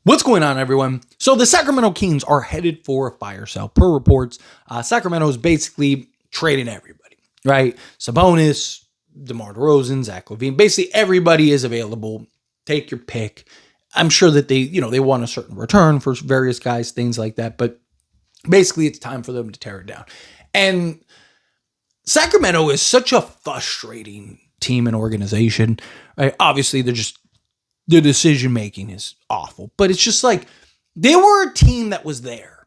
What's going on, everyone? So the Sacramento Kings are headed for a fire sale. Per reports, Sacramento is basically trading everybody, right? Sabonis, Demar Derozan, Zach Lavine. Basically, everybody is available. Take your pick. I'm sure that they want a certain return for various guys, things like that. But basically, it's time for them to tear it down. And Sacramento is such a frustrating team and organization. Right? Obviously, the decision making is awful, but it's just like they were a team that was there.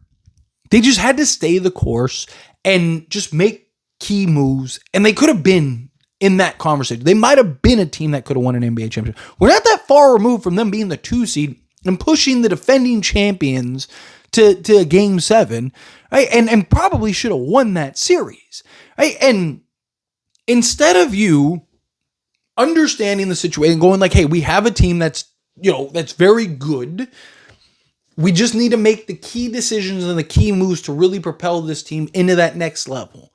They just had to stay the course and just make key moves, and they could have been in that conversation. They might have been a team that could have won an NBA championship. We're not that far removed from them being the 2 seed and pushing the defending champions to game 7, right? And probably should have won that series, right? And instead of you understanding the situation, going like, hey, we have a team that's very good. We just need to make the key decisions and the key moves to really propel this team into that next level.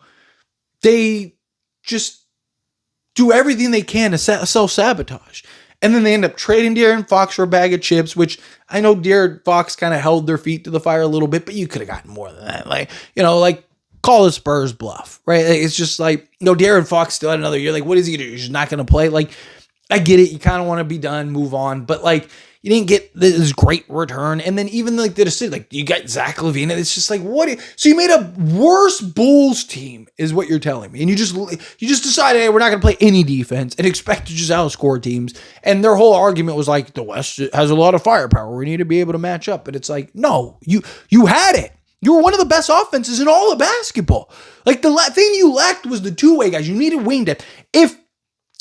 They just do everything they can to self-sabotage. And then they end up trading De'Aaron Fox for a bag of chips, which I know De'Aaron Fox kind of held their feet to the fire a little bit, but you could have gotten more than that. Call the Spurs bluff, right? It's just like, De'Aaron Fox still had another year. Like, what is he going to do? He's just not going to play. Like, I get it. You kind of want to be done, move on. But, you didn't get this great return. And then even, the decision, you got Zach Lavine. It's just like, what? So you made a worse Bulls team is what you're telling me. And you just decided, hey, we're not going to play any defense and expect to just outscore teams. And their whole argument was like, the West has a lot of firepower. We need to be able to match up. But it's like, no, you had it. You were one of the best offenses in all of basketball. The thing you lacked was the two-way guys. You needed wing depth. If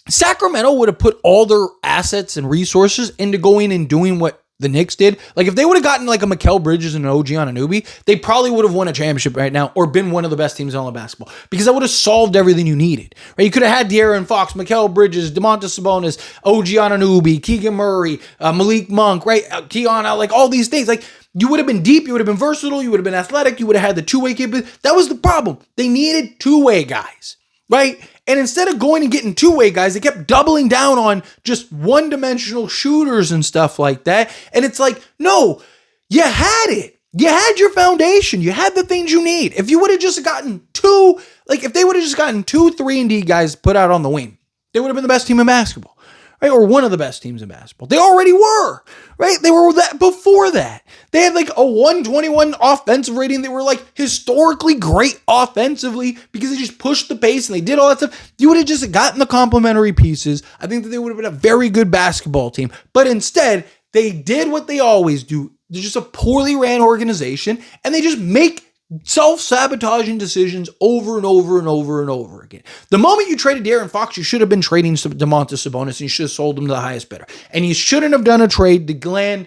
Sacramento would have put all their assets and resources into going and doing what the Knicks did, if they would have gotten a Mikal Bridges and an OG Anunoby, they probably would have won a championship right now or been one of the best teams in all of basketball because that would have solved everything you needed. Right? You could have had De'Aaron Fox, Mikal Bridges, Domantas Sabonis, OG Anunoby, Keegan Murray, Malik Monk, right? Keon, all these things. You would have been deep, you would have been versatile, you would have been athletic, you would have had the two-way capability. That was the problem. They needed two-way guys, right? And instead of going and getting two-way guys, they kept doubling down on just one-dimensional shooters and stuff like that. And it's like, no, you had it. You had your foundation. You had the things you need. If you would have just gotten if they would have just gotten 2 3-and-D guys put out on the wing, they would have been the best team in basketball. Right? Or one of the best teams in basketball. They already were, right? They were that before that. They had a 121 offensive rating. They were historically great offensively because they just pushed the pace and they did all that stuff. You would have just gotten the complementary pieces. I think that they would have been a very good basketball team. But instead, they did what they always do. They're just a poorly ran organization and they just make self-sabotaging decisions over and over and over and over again. The moment you traded De'Aaron Fox, you should have been trading Domantas Sabonis and you should have sold him to the highest bidder. And you shouldn't have done a trade to land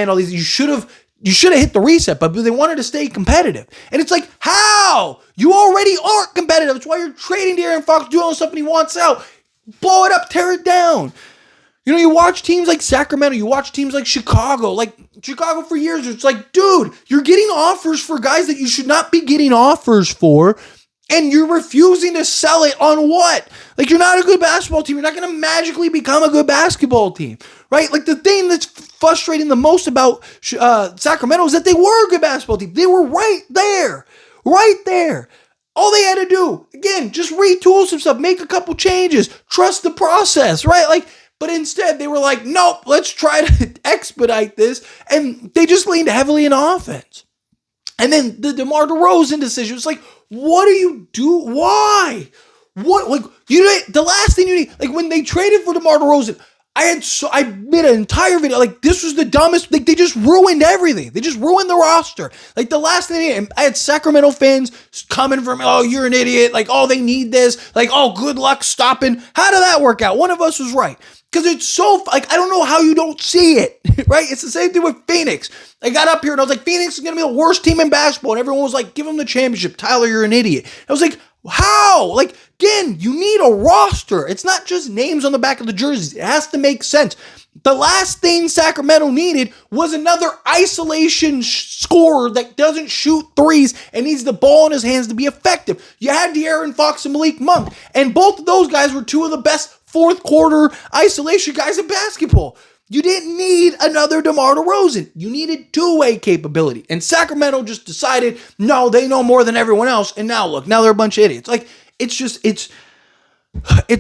all these. You should have hit the reset button, but they wanted to stay competitive. And it's like, how? You already aren't competitive. That's why you're trading De'Aaron Fox, doing all this stuff and he wants out. Blow it up, tear it down. You watch teams like Sacramento, you watch teams like Chicago. Chicago for years, it's like, dude, you're getting offers for guys that you should not be getting offers for, and you're refusing to sell it on what? You're not a good basketball team. You're not going to magically become a good basketball team, right? The thing that's frustrating the most about Sacramento is that they were a good basketball team. They were right there. All they had to do, again, just retool some stuff, make a couple changes, trust the process, right? But instead, they were like, nope, let's try to expedite this. And they just leaned heavily in offense. And then the DeMar DeRozan decision was like, what do you do? Why? What? The last thing you need, when they traded for DeMar DeRozan, I made an entire video, this was the dumbest, they just ruined everything. They just ruined the roster. The last thing, I had Sacramento fans coming from, oh, you're an idiot. They need this. Oh, good luck stopping. How did that work out? One of us was right. Because it's so, I don't know how you don't see it, right? It's the same thing with Phoenix. I got up here and I was like, Phoenix is going to be the worst team in basketball. And everyone was like, give them the championship. Tyler, you're an idiot. I was like, how? Again, you need a roster. It's not just names on the back of the jerseys. It has to make sense. The last thing Sacramento needed was another isolation scorer that doesn't shoot threes and needs the ball in his hands to be effective. You had De'Aaron Fox and Malik Monk, and both of those guys were two of the best fourth quarter isolation guys in basketball. You didn't need another DeMar DeRozan. You needed two-way capability. And Sacramento just decided, no, they know more than everyone else. And now look, now they're a bunch of idiots. Like, it's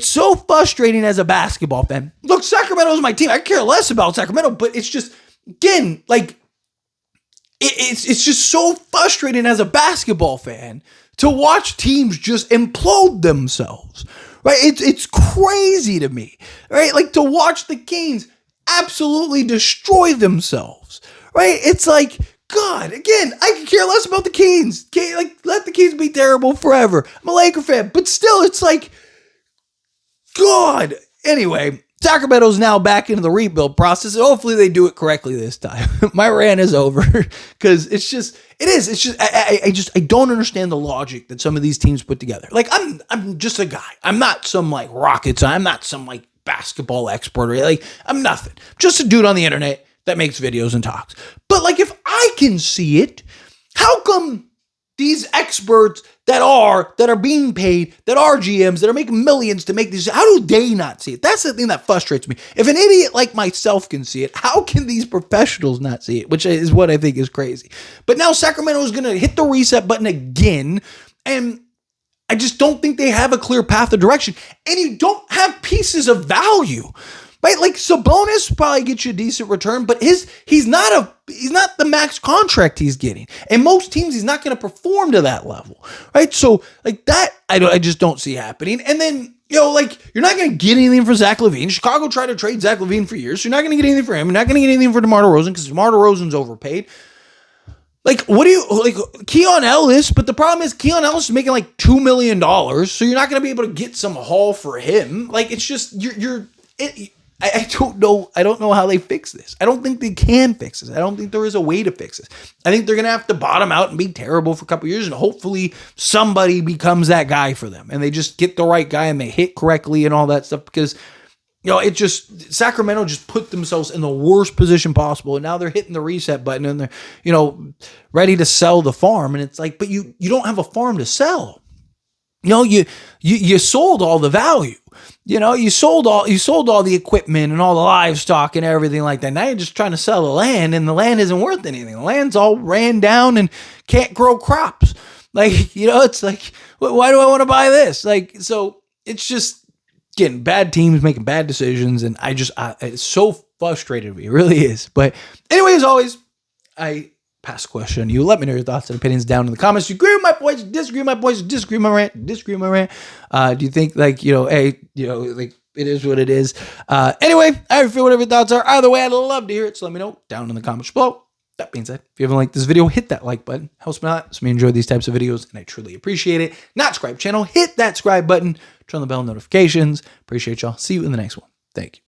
so frustrating as a basketball fan. Look, Sacramento is my team. I care less about Sacramento, but it's just, again, like, it's just so frustrating as a basketball fan to watch teams just implode themselves, right? It's crazy to me, right? Like, to watch the Kings absolutely destroy themselves, right? It's like, God, again, I could care less about the Kings. Like, let the Kings be terrible forever. I'm a Laker fan, but still, it's like, God. Anyway, Sacramento's now back into the rebuild process. And hopefully they do it correctly this time. My rant is over because it's just I don't understand the logic that some of these teams put together. Like, I'm just a guy. I'm not some like rocket. I'm not some like basketball expert or like, I'm nothing. I'm just a dude on the internet that makes videos and talks. But like, if I can see it, how come these experts that are being paid, that are GMs, that are making millions to make these, how do they not see it? That's the thing that frustrates me. If an idiot like myself can see it, how can these professionals not see it? Which is what I think is crazy. But now Sacramento is going to hit the reset button again, and I just don't think they have a clear path of direction. And you don't have pieces of value, right? Like, Sabonis probably gets you a decent return, but he's not the max contract he's getting. And most teams, he's not going to perform to that level, right? So like that, I just don't see happening. And then, like, you're not going to get anything for Zach Lavine. Chicago tried to trade Zach Lavine for years. So you're not going to get anything for him. You're not going to get anything for DeMar DeRozan because DeMar DeRozan's overpaid. Like, what do you, like, Keon Ellis, but the problem is Keon Ellis is making like $2 million. So you're not going to be able to get some haul for him. Like, it's just, I don't know. I don't know how they fix this. I don't think they can fix this. I don't think there is a way to fix this. I think they're going to have to bottom out and be terrible for a couple of years, and hopefully somebody becomes that guy for them, and they just get the right guy and they hit correctly and all that stuff, because, Sacramento just put themselves in the worst position possible, and now they're hitting the reset button and they're, ready to sell the farm. And it's like, but you don't have a farm to sell. You sold all the value. You sold all the equipment and all the livestock and everything like that. Now you're just trying to sell the land, and the land isn't worth anything. The land's all ran down and can't grow crops. Like, it's like, why do I want to buy this? Like, so it's just getting bad teams making bad decisions, and it's so frustrated me. It really is. But anyway, as always, I pass the question on you. Let me know your thoughts and opinions down in the comments. You agree with my points, disagree with my points, disagree with my rant. Do you think, like, hey, like, it is what it is? Anyway, I feel whatever your thoughts are. Either way, I'd love to hear it. So let me know down in the comments below. That being said, if you haven't liked this video, hit that like button. Helps me out. Helps me enjoy these types of videos, and I truly appreciate it. Not subscribe channel, hit that subscribe button. Turn on the bell notifications. Appreciate y'all. See you in the next one. Thank you.